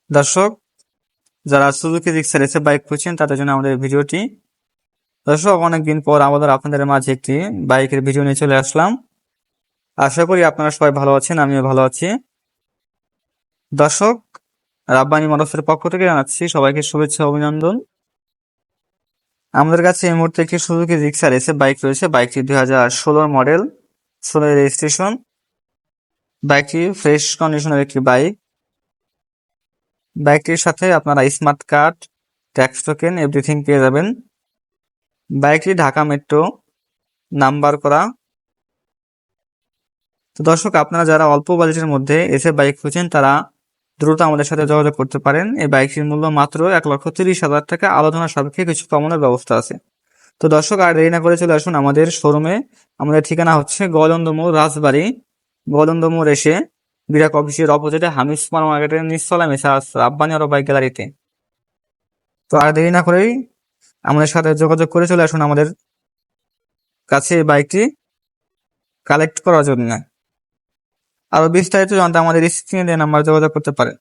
দর্শক, যারা Suzuki Gixxer এসে বাইক খুঁজছেন তাদের জন্য আমাদের ভিডিওটি। দর্শক, অনেকদিন পর আমাদের আপনাদের মাঝে একটি বাইকের ভিডিও নিয়ে চলে আসলাম। আশা করি আপনারা সবাই ভালো আছেন, আমিও ভালো আছি। দর্শক, রাব্বানি মোটরসের পক্ষ থেকে জানাচ্ছি সবাইকে শুভেচ্ছা ও অভিনন্দন। আমাদের কাছে এই মুহূর্তে একটি সুজুকি জিক্সার এসে বাইক রয়েছে। বাইকটি 2016 মডেল, 16 রেজিস্ট্রেশন। বাইকটি ফ্রেশ কন্ডিশনের একটি বাইক। বাইকটির সাথে আপনারা smart card, tax token everything পেয়ে যাবেন। বাইকটি ঢাকা মেট্রো নাম্বার করা। তো দর্শক, আপনারা যারা অল্প বাজেটের মধ্যে এসে বাইক খুঁজছেন তারা দ্রুত আমাদের সাথে যোগাযোগ করতে পারেন। এই বাইকটির মূল্য মাত্র 1,30,000 টাকা। আলোচনা সাপেক্ষে কিছু কমানোর ব্যবস্থা আছে। তো দর্শক, আর দেরি না করে চলে আসুন আমাদের শোরুমে। আমাদের ঠিকানা হচ্ছে গোয়ালন্দ মোড়, রাজবাড়ী। গোয়ালন্দ মোড় এসে বিরাক অফিসের অপোজিটে হামিদ সুপার মার্কেটের নিচতলা মেসার্স রাব্বানি অটো বাইক গ্যালারিতে। তো আর দেরি না করেই আমাদের সাথে যোগাযোগ করে চলে আসুন আমাদের কাছে এই বাইকটি কালেক্ট করার জন্য। আরো বিস্তারিত জানতে আমাদের স্ক্রিনে দেওয়া নাম্বার যোগাযোগ করতে পারেন।